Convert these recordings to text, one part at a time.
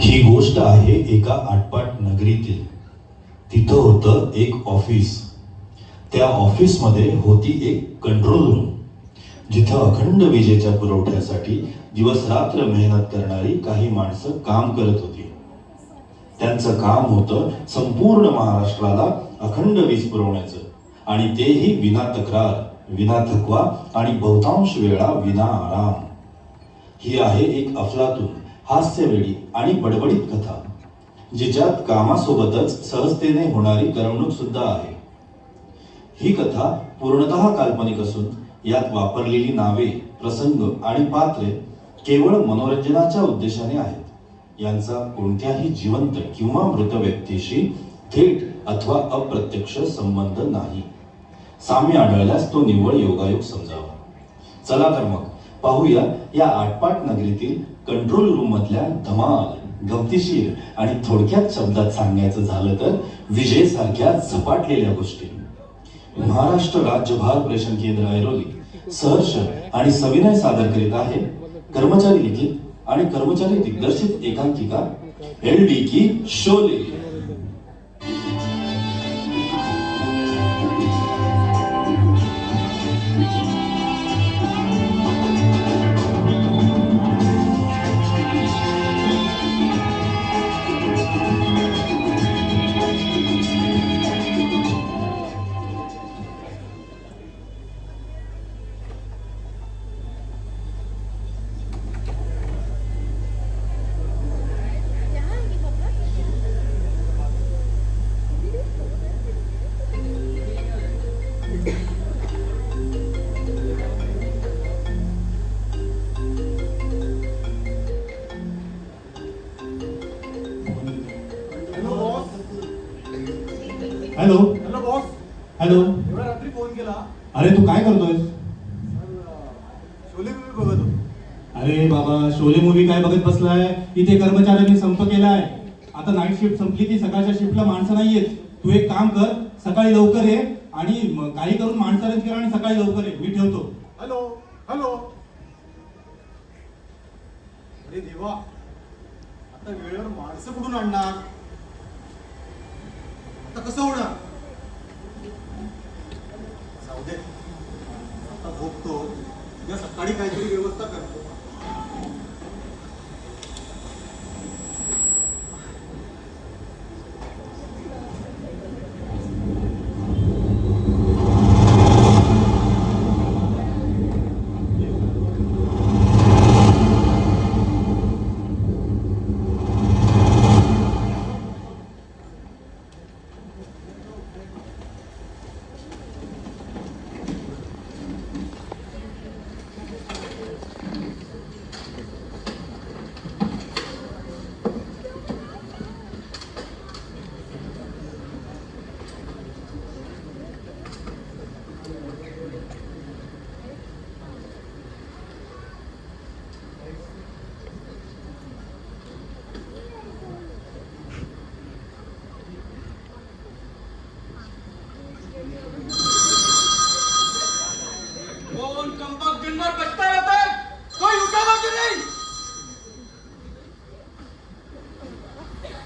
ही गोष्ट आहे एका आटपाट नगरीतील. तिथं होतं एक ऑफिस. त्या ऑफिसमध्ये होती एक कंट्रोल रूम, जिथं अखंड विजेच्या पुरवठ्यासाठी दिवस रात्र मेहनत करणारी काही माणसं काम करत होती. त्यांचं काम होतं संपूर्ण महाराष्ट्राला अखंड वीज पुरवण्याचं, आणि तेही विना तक्रार, विना थकवा आणि बहुतांश वेळा विना आराम. ही आहे एक अफलातून, हास्यवेडी आणि बडबडीत कथा, जिच्यात कामासोबतच सहजतेने होणारी करमणूक सुद्धा आहे. ही कथा पूर्णतः काल्पनिक असून यात वापरलेली नावे, प्रसंग आणि पात्रे केवळ मनोरंजनाच्या उद्देशाने आहेत. यांचा कोणत्याही जिवंत किंवा मृत व्यक्तीशी थेट अथवा अप्रत्यक्ष संबंध नाही. साम्य आढळल्यास तो निव्वळ योगायोग समजावा. चला तर मग पाहूया या आटपाट नगरीतील कंट्रोल रूम मधल्या धमाल, गमतीशीर आणि थोडक्यात शब्दात सांगायचं झालं तर विजेसारख्या झपाटलेल्या गोष्टी. महाराष्ट्र राज्य भार प्रेषण केंद्र ऐरोली सहर्ष आणि सविनय सादर करीत आहे कर्मचारी लिखित आणि कर्मचारी दिग्दर्शित एकांकिका एलडी की Sholay. Hello hello boss. Hello. एवढ्या रात्री फोन केला? अरे तू काय करतोय? शोले मूवी बघत होतो. अरे बाबा, शोले मूवी काय बघत बसलाय? इथे कर्मचाऱ्यांनी संप केलाय. आता नाईट शिफ्ट संपली की सकाळच्या शिफ्टला माणसं नाहीयेत. तू एक काम कर, सकाळी लवकर ये आणि काही करून माणसं अरेंज कर आणि सकाळी लवकर ये. मी ठेवतो. Hello hello. अरे देवा, आता वेळेवर माणसं कुठून आणणार? आता कसं होणार? जाऊ दे, आता झोपतो. उद्या सकाळी काहीतरी व्यवस्था करतो.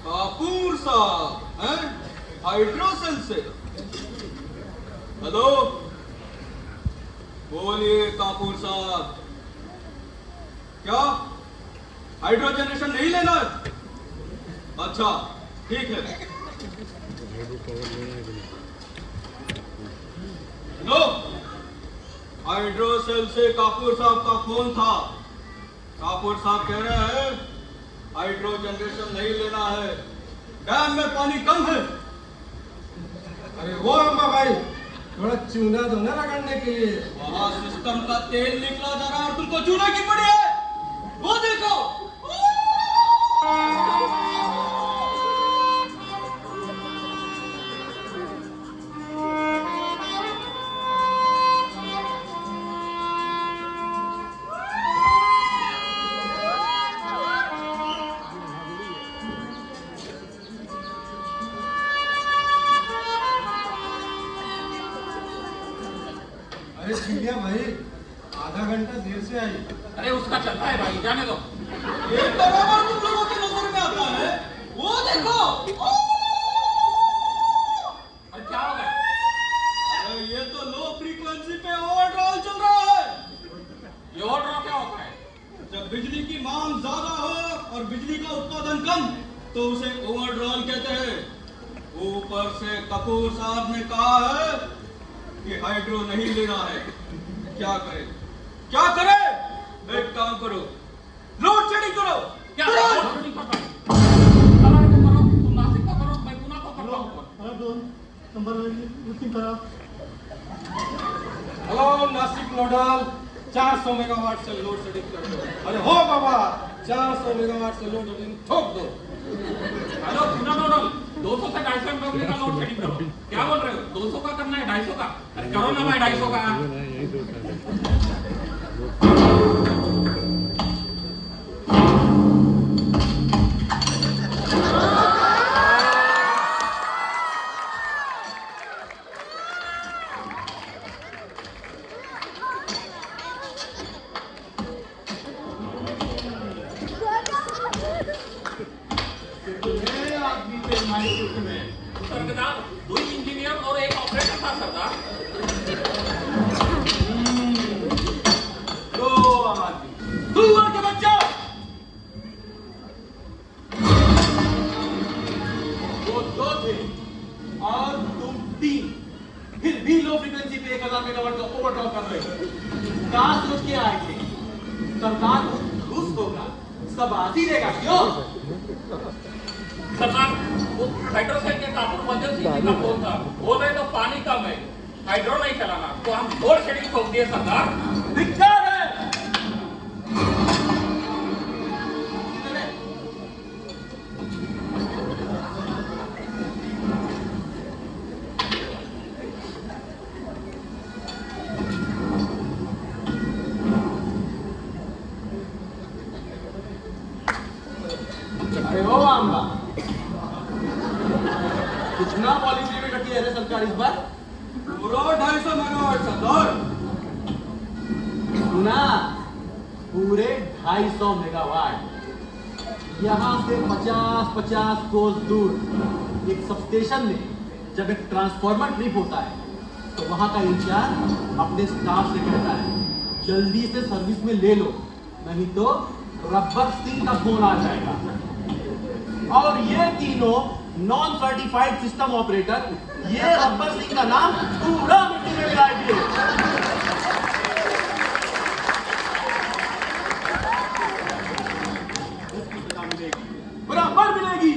कापूर साहब हैं हाइड्रोसेल से। हेलो, बोलिए कापूर साहब, क्या हाइड्रो जनरेशन नहीं लेना है? अच्छा ठीक है। हेलो, हाइड्रोसेल से कापूर साहब का फोन था। कापूर साहब कह रहे हैं हाइड्रो जनरेशन नहीं लेना है, डैम में पानी कम है। अरे वो अम्मा भाई, थोड़ा चूना दो ना रगड़ने के लिए। वहां सिस्टम का तेल निकला जा रहा है और तुमको चूना की पड़ी है, वो देखो। अरे चिड़िया भाई, आधा घंटा देर से आई। अरे उसका चलता है भाई, जाने दो। ये बराबर तुम लोगों की नजर में आता मांग ज्यादा हो और बिजली का उत्पादन कम तो उसे ओवरड्रॉल कहते हैं। ऊपर से कपूर साहब ने कहा है कि हाइड्रो नहीं लेना है। क्या करे क्या करे? एक काम करो, लोड शेडिंग करो। क्या लोड शेडिंग करता है? करो, तुम नासिक का करो, मैं पुणे को करता हूँ। और 2 नंबर बुकिंग करा। हेलो नासिक नोडल, 400 मेगावाट से लोड शेडिंग कर दो। अरे हो बाबा, 400 मेगावाट से लोड शेडिंग ठोक दो। हेलो पुणे नोडल, 200 से 250 MW का लोड शेडिंग करो। क्या बोल रहे हो? 200 का करना है 250 का? अरे करो ना भाई 250 का। सरदार, 2 इंजीनियर और 1 ऑपरेटर था सरदार। दो आदमी सुअर के बच्चा। वो 2 थे और तुम 3, फिर भी लो फ्रीक्वेंसी पे 1000 मेगावाट का ओवरड्रॉल कर रहे हो। क्या सोच के आए थे? सरकार घुस होगा, सब आती देगा क्यों? सरदार, वो हाइड्रोसेल के कापुर मंजर सिंह जी का फोन था। बोल रहे तो पानी कम है, हाइड्रो नहीं चलाना, तो हम लोड शेडिंग ठोक दिए सरदार। धिक्कार है। अरे ओ आमला, कितना पॉलिसी में रखी है रे सरकार इस बार? पूरा 250 मेगावाट सरदार। सुना, पूरे 250 मेगावाट। यहाँ से 50-50 कोस दूर एक सबस्टेशन में जब एक ट्रांसफार्मर ट्रिप होता है तो वहाँ का इंचार्ज अपने स्टाफ से कहता है जल्दी से सर्विस में ले लो, नहीं तो रब्बर सिंह का फोन आ जाएगा। और ये तीनों नॉन सर्टिफाइड सिस्टम ऑपरेटर, ये रब्बर सिंह का नाम पूरा मिट्टी में मिला दिए। बराबर मिलेगी।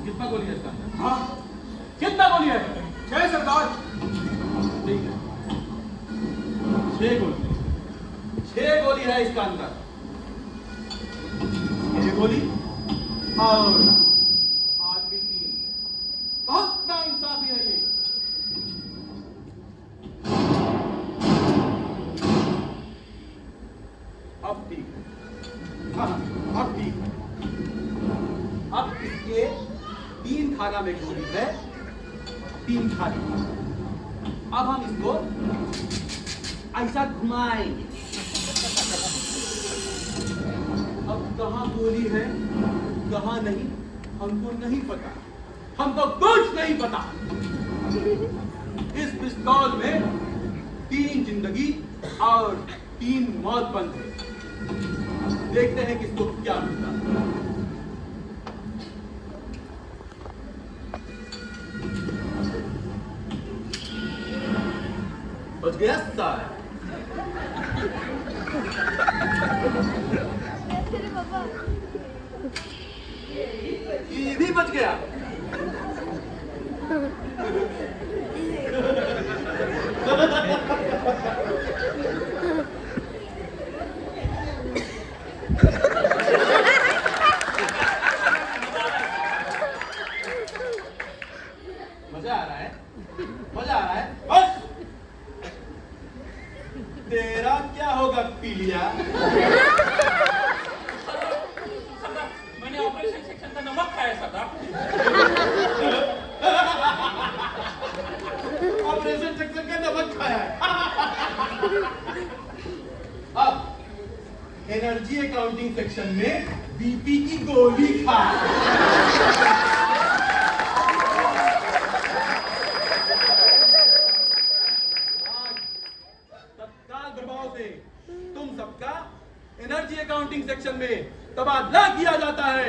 कितना गोली है इसका? हाँ, कितना गोली है? 6 सरदार। ठीक है, 6 गोली। 6 गोली है इसका अंदर। 6 गोली और आदमी 3। बहुत नाइंसाफी है ये। अब ठीक है। हाँ, अब ठीक है। अब इसके 3 खाना में गोली है, 3 खाने। अब हम इसको ऐसा घुमाएंगे। अब कहाँ गोली है कहाँ नहीं हमको नहीं पता, हमको कुछ नहीं पता। इस पिस्तौल में 3 जिंदगी और 3 मौत बंद है। देखते हैं किसको क्या मिलता है। बच गया सारा। ये भी बच गया। मजा आ रहा है, मजा आ रहा है। बस तेरा क्या होगा पीलिया? सरदार, मैंने ऑपरेशन सेक्शन का नमक खाया सरदार। ऑपरेशन सेक्शन का नमक खाया है। अब एनर्जी अकाउंटिंग सेक्शन में बीपी की गोली खा। तत्काल प्रभाव से तुम सबका एनर्जी अकाउंटिंग सेक्शन में तबादला किया जाता है।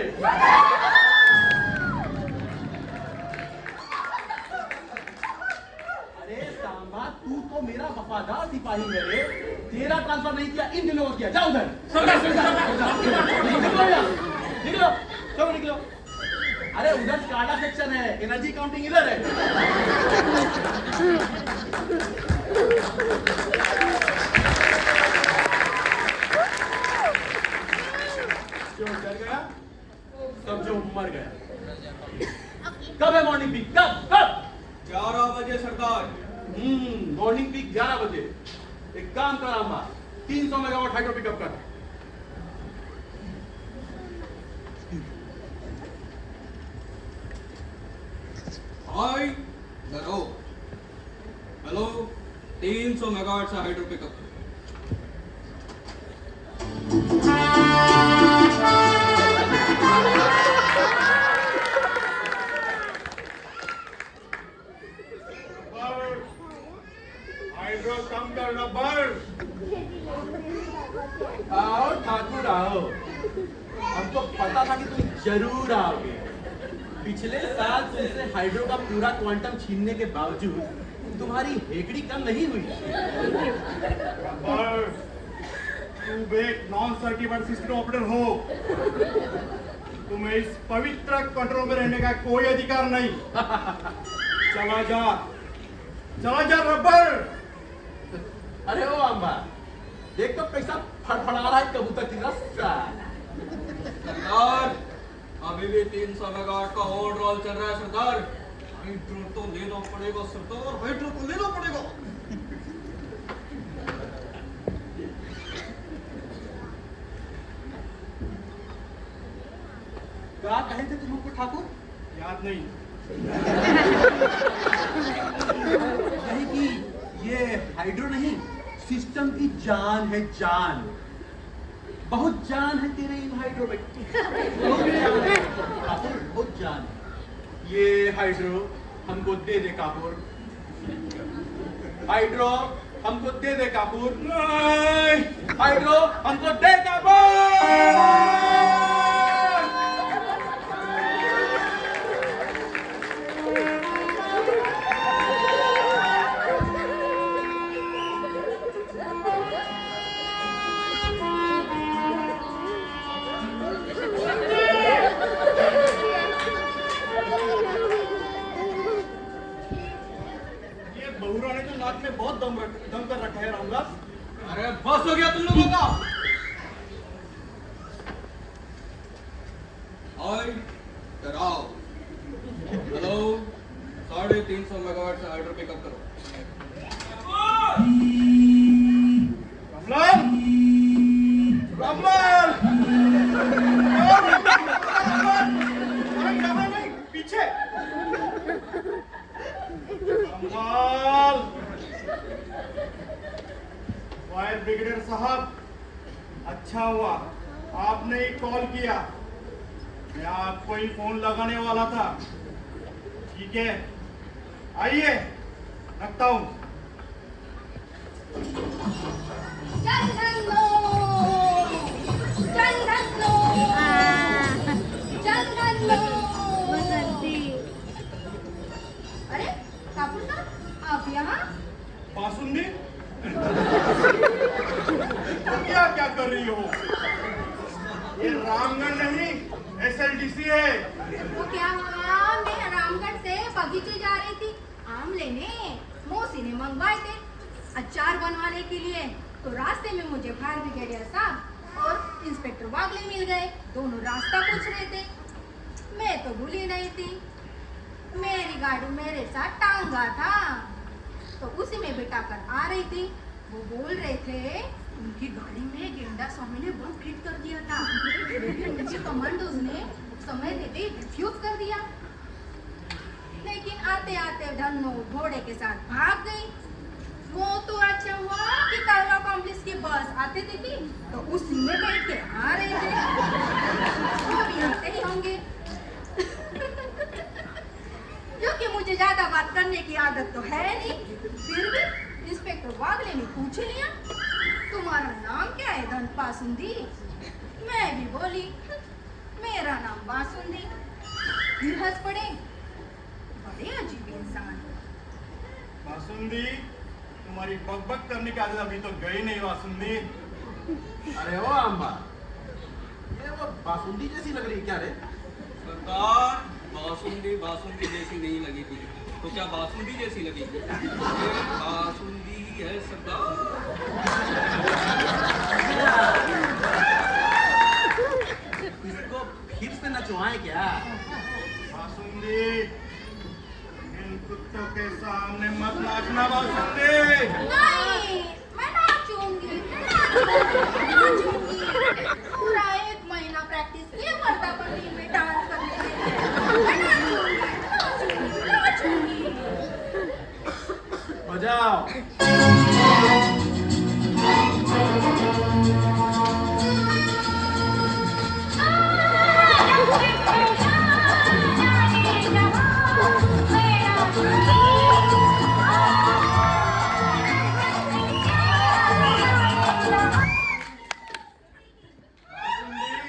अरे सांबा, तू तो मेरा वफादार सिपाही है रे। तेरा ट्रांसफर नहीं किया, इन दिनों किया। जाओ उधर, निकलो, चलो निकलो। अरे उधर स्काडा सेक्शन है, एनर्जी काउंटिंग इधर है। जो डर गया सब जो मर गया। कब है मॉर्निंग पीक? कब? 11 बजे सरदार। मॉर्निंग पीक 11 बजे। एक काम कर अम्मा, 300 मेगावाट हाइड्रो पिकअप कर। हाय करो। हेलो, 300 मेगावाट से हाइड्रो पिकअप। हाइड्रो कम करना बर्ड। आओ ठाकुर आओ, हमको पता था कि तुम जरूर आओगे। पिछले साल तुमसे हाइड्रो का पूरा क्वांटम छीनने के बावजूद तुम्हारी हेकड़ी कम नहीं हुई। बर्ड, तुम एक नॉन सर्टिफाइड सिस्टम ऑपरेटर हो। तुम्हें इस पवित्र कंट्रोल में रहने का कोई अधिकार नहीं। चला जा रबर। अरे ओ अम्बा, देख तो पैसा फड़फड़ा रहा है कबूतर की तरह। सरदार, अभी भी 300 मेगावाट का ओवरऑल चल रहा है सरदार। हाइड्रो तो लेना पड़ेगा सरदार, हाइड्रो को लेना पड़ेगा। क्या कहे थे तुम हमको ठाकुर? याद नहीं। कहे कि ये हाइड्रो नहीं, सिस्टम की जान है, जान। बहुत जान है तेरे इन हाइड्रो में। बहुत जान है। ये हाइड्रो हमको दे दे कापुर। हाइड्रो हमको दे दे कापुर। नहीं, हाइड्रो हमको दे कापुर। बहुरा ने तो नाक में बहुत दम कर रखा है रामदास। अरे बस हो गया तुम लोगों का। हाय कराओ। हेलो, 350 मेगावाट से हाइड्रो पिकअप करो। रामलाल, नहीं, पीछे। रामलाल, फायर ब्रिगेडियर साहब, अच्छा हुआ आपने ही कॉल किया। मैं आपको ही फोन लगाने वाला था। ठीक है, आइए, रखता हूं। अरे कापुर साहब, आप यहाँ? बासुंदी क्या कर रही हो? ये रामगढ़ नहीं, SLDC है। तो क्या हुआ? मैं रामगढ़ से बगीचे जा रही थी आम लेने। मौसी ने मंगवाए थे अचार बनवाने के लिए। तो रास्ते में मुझे फायर ब्रिगेडियर साहब और इंस्पेक्टर वागले मिल गए। दोनों रास्ता पूछ रहे थे। मैं तो भूली नहीं थी, मेरी गाड़ी मेरे साथ टांगा था, तो उसी में बिठा कर आ रही थी। वो बोल रहे थे उनकी गाड़ी में गेंडा स्वामी ने बम फिट कर दिया था, लेकिन उनके कमांडोज ने समय देते रिफ्यूज कर दिया। लेकिन आते आते धन्नो घोड़े के साथ भाग गई। वो तो अच्छा हुआ कि कर्मा कॉम्प्लेक्स की बस आते थे कि तो उसी में बैठ के आ रहे थे। वो भी आते ही होंगे क्योंकि मुझे ज्यादा बात करने की आदत तो है नहीं। फिर भी इंस्पेक्टर वागले ने पूछ लिया तुम्हारा नाम क्या है धन बासुंदी? मैं भी बोली मेरा नाम बासुंदी। फिर हंस पड़े, बड़े अजीब इंसान। बासुंदी, तुम्हारी बकबक करने की आदत अभी तो गई नहीं बासुंदी। अरे ओ अम्बा, ये वो बासुंदी जैसी लग रही क्या रे? सरकार, बासुंदी बासुंदी जैसी नहीं लगी थी तो क्या बासुंदी जैसी लगी थी? ये बासुंदी ही है सरकार। इसको फिर से नचवाए क्या? बासुंदी, इन कुत्तों के सामने मत नाचना बासुंदी। नहीं, मैं नाचूंगी, नाचूंगी। पूरा 1 महीना प्रैक्टिस किया वर्धापन में डांस करने के लिए। मैं नाचूंगी, नाचूंगी। बजाओ। बासुंदी,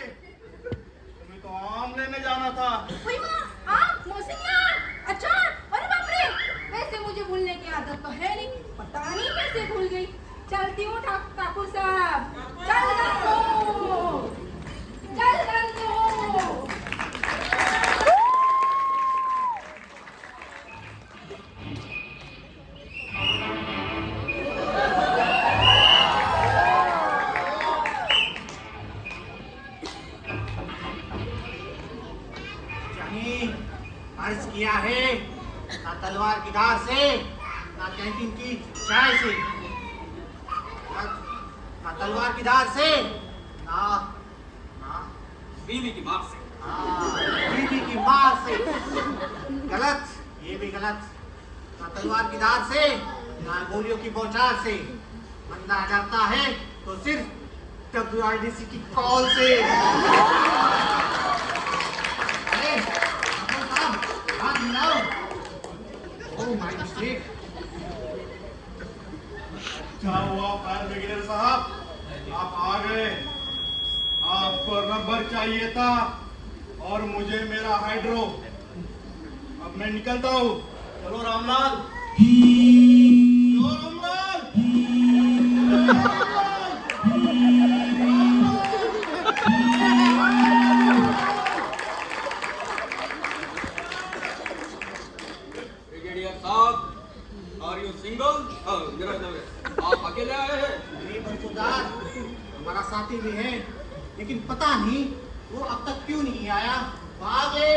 तुम्हें तो आम लेने जाना था। वही माँ, आप मौसमियाँ, अचार, अरे बाप रे! वैसे मुझे भूलने की आदत तो है नहीं, पता नहीं कैसे भूल गई। चलती हूँ ठाकुर साहब, चल दो, चल दो। जानी अर्ज किया है ना तलवार की धार से ना कैंटीन की चाय से ना तलवार की धार से ना ना बीवी की मार से। बीवी की मार से। गलत, ये भी गलत। ना तलवार की धार से ना गोलियों की बौछार से। बंदा डरता है तो सिर्फ WRDC की कॉल से। अरे ठाकुर साहब, हाथ मिलाओ। Oh my mistake. क्या हुआ फायर ब्रिगेडियर साहब, आप आ गए। आपको रबर चाहिए था और मुझे मेरा हाइड्रो। अब मैं निकलता हूँ। चलो रामलाल, चलो रामलाल, चलो ब्रिगेडियर साहब, आर यू सिंगल? मेरा आप अकेले आए हैं? नहीं बरसुदार, हमारा साथी भी है, लेकिन पता नहीं वो अब तक क्यों नहीं आया। आगे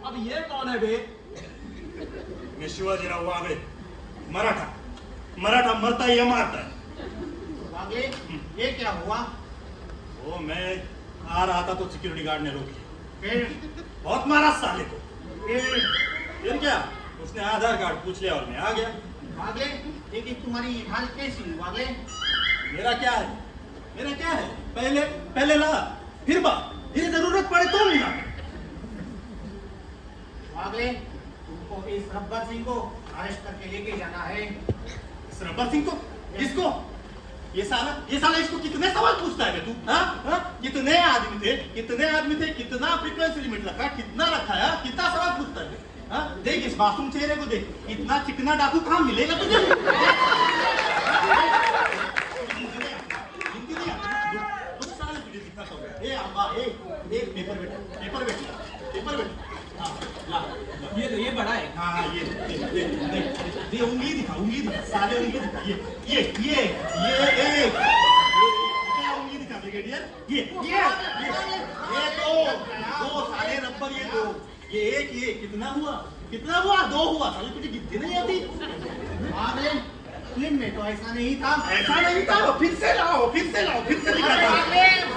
अब ये कौन है बे? मैं शिवाजीराव वागळे, मराठा। मराठा मरता है या मारता है? आगे ये क्या हुआ? वो मैं आ रहा था तो सिक्योरिटी गार्ड ने रोक लिया। फिर बहुत मारा साले को। फिर क्या, उसने आधार कार्ड पूछ लिया और मैं आ गया। आगे लेकिन तुम्हारी हाल कैसी हुई आगे? मेरा क्या है, मेरा क्या है? पहले पहले ला, फिर बा, फिर जरूरत पड़े तो मिला। आगे तुमको इस रब्बर सिंह को अरेस्ट करके लेके जाना है। इस रब्बर सिंह को, इसको, ये साला इसको कितने सवाल पूछता है बे तू? हाँ? कितने आदमी थे, कितना फ्रीक्वेंसी लिमिट रखा, कितना रखा है, कितना सवाल पूछता है? हाँ? देख इस मासूम चेहरे को देख, इतना चिकना डाकू कहाँ मिलेगा तुझे? तुम साले तुझे दिखाता हूँ। ए अम्बा, एक पेपर बेटा। हाँ, ला। ये बड़ा है। हाँ, ये उंगली दिखा, साले उंगली दिखा। ये क्या उंगली दिखा ब्रिगेडियर? ये दो साले रबर, ये एक, ये कितना हुआ? 2 हुआ। साले तुझे गिनती नहीं आती? आगे फिल्म में तो ऐसा नहीं था। ऐसा नहीं था, फिर से लाओ, फिर से दिखाता हूँ।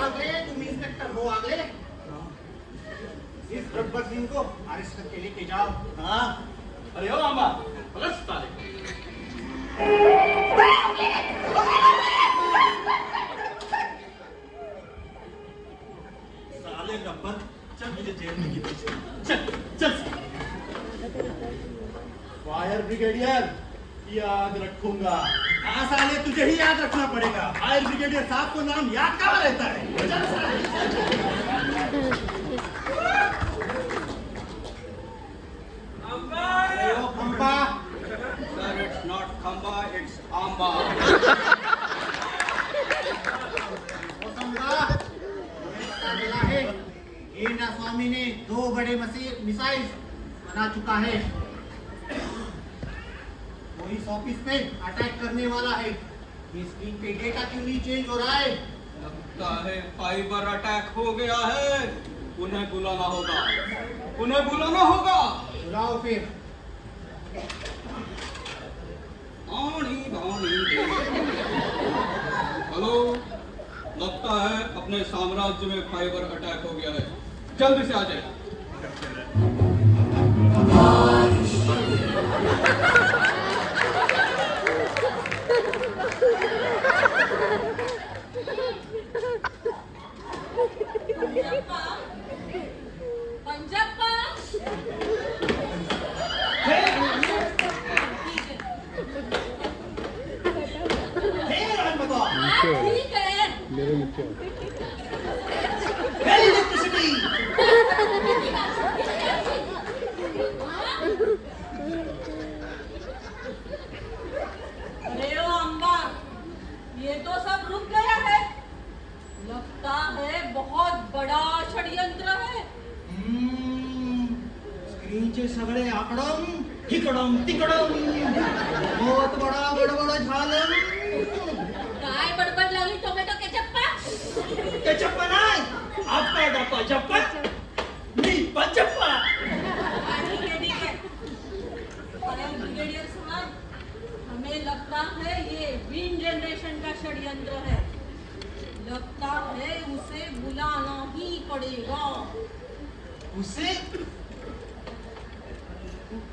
आगे तुम इंस्पेक्टर हो। आगे इस रब्बर सिंह को अरेस्ट करके लेके जाओ। हाँ, अरे ओ अम्बा, बस साले। साले रबर, चल मुझे जेल में गिर। चल। फायर ब्रिगेडियर याद रखूंगा। हाँ साले, तुझे ही याद रखना पड़ेगा। फायर ब्रिगेडियर साहब को नाम याद कहाँ रहता है? ओ खंबा। Sir, it's not Khamba, it's Amba. वो समझा? पता चला है गेंडा स्वामी ने 2 बड़े मिसाइल बना चुका है। वो इस ऑफिस पे अटैक करने वाला है। ये स्क्रीन पे डेटा क्यों नहीं चेंज हो रहा है? लगता है फाइबर अटैक हो गया है। उन्हें बुलाना होगा, उन्हें बुलाना होगा। बुलाओ फिर। हेलो, लगता है अपने साम्राज्य में फाइबर अटैक हो गया है। जल्दी से आ जाए। पंजप्पा ठीक है अरे ओ अम्बा, ये तो सब रुक गया है। लगता है बहुत बड़ा षड्यंत्र है। स्क्रीनचे सगळे आकडम तिकडम तिकडम बहुत बड़ा गडबड झालं. काय बडबड लावली टोमॅटो केचप्पा? केचप्पा नाही, आपका डप्पा चप्पा, मी पंचप्पा. ठीक है। फायर ब्रिगेडियर साहब, हमें लगता है ये विन जनरेशन का षड्यंत्र है। लगता है उसे बुलाना ही पड़ेगा। उसे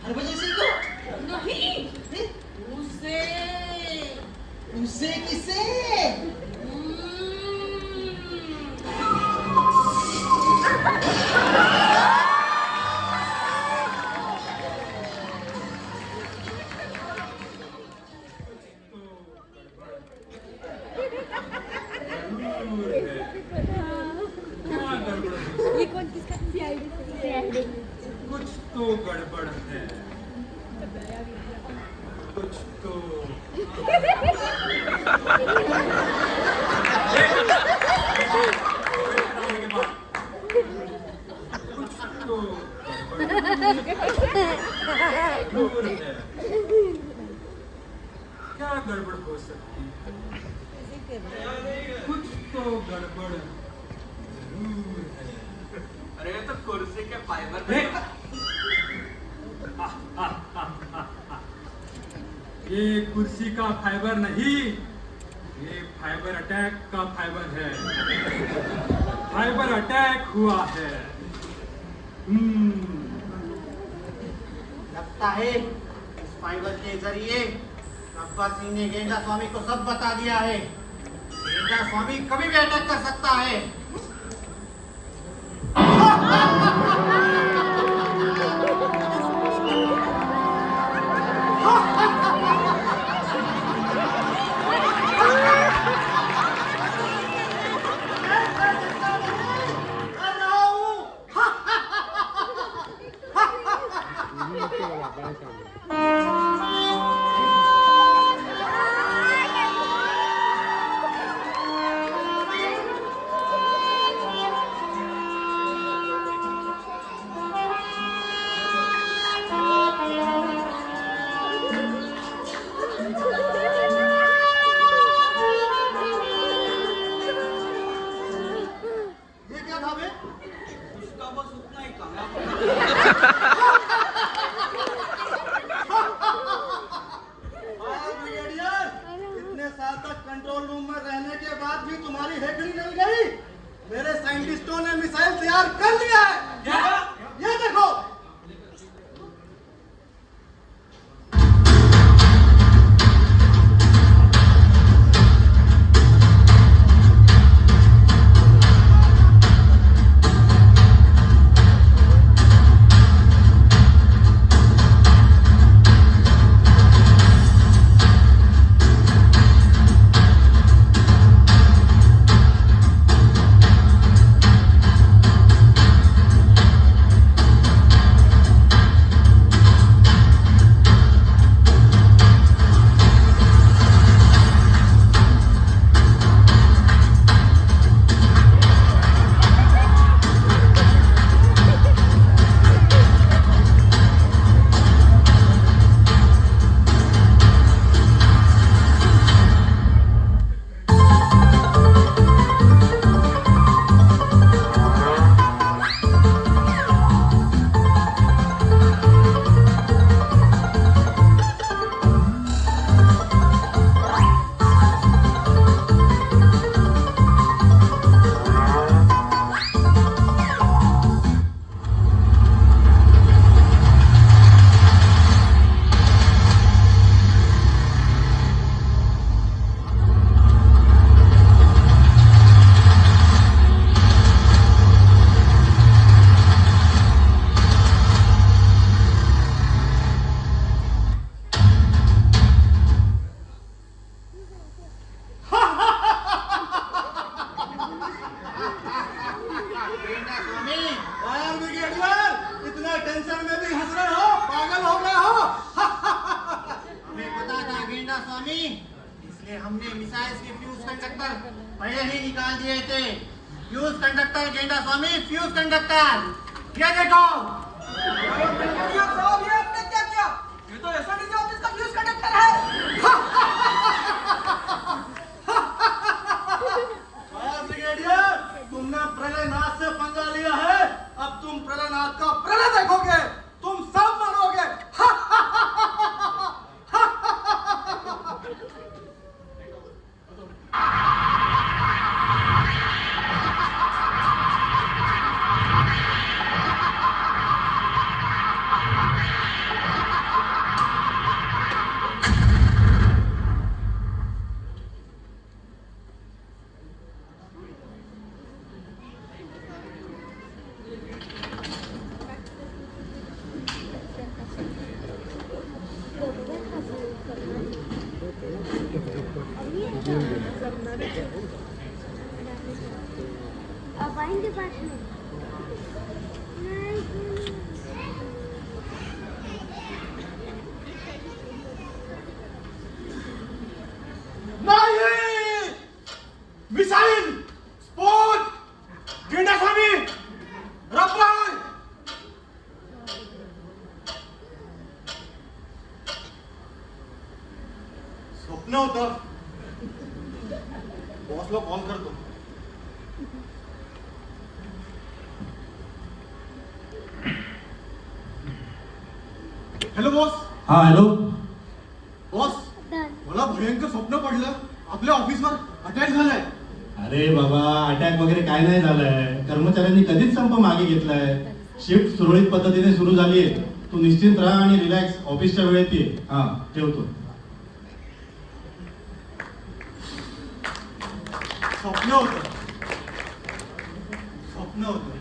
हरभजन सिंह को नहीं, उसे उसे किसे? ये कौन किसका CID? कुछ तो गड़बड़ है, कुछ तो जरूर है। क्या गड़बड़ हो सकती है? कुछ तो गड़बड़ जरूर है। अरे तो कुर्सी के फाइबर ये कुर्सी का फाइबर नहीं, ये फाइबर अटैक का फाइबर है। फाइबर अटैक हुआ है। लगता है इस फाइबर के जरिए अब्बा सिंह ने गेंडा स्वामी को सब बता दिया है। गेंडा स्वामी कभी भी अटैक कर सकता है। उसका बस उतना ही काम है। हमने मिसाइल्स के फ्यूज कंडक्टर पहले ही निकाल दिए थे। फ्यूज कंडक्टर गेंडा स्वामी, फ्यूज कंडक्टर ये देखो। साहब ये आपने क्या किया? ये तो एसएनडीसी ऑफिस का फ्यूज कंडक्टर है। ब्रिगेडियर, तुमने प्रलयनाथ से पंगा लिया है, अब तुम प्रलयनाथ का प्रलय देखोगे, तुम सब मरोगे। अब आएंगे बाद में। नहीं, मिसाइल, स्फोट, गेंडा स्वामी, रबर। स्वप्न होतं. बॉसला कॉल करतो. Hello boss. हा हॅलो. बॉस, मला भयंकर स्वप्न पडलं. आपल्या ऑफिसवर अटॅक झालाय. अरे बाबा, अटॅक वगैरे काय नाही झालंय. कर्मचाऱ्यांनी कधीच संप मागे घेतलाय. शिफ्ट सुरळीत पद्धतीने सुरू झाली आहे. तू निश्चिंत राहा आणि रिलॅक्स ऑफिसच्या वेळेत ये. हा ठेवतो. स्वप्न होतं. स्वप्न होतं.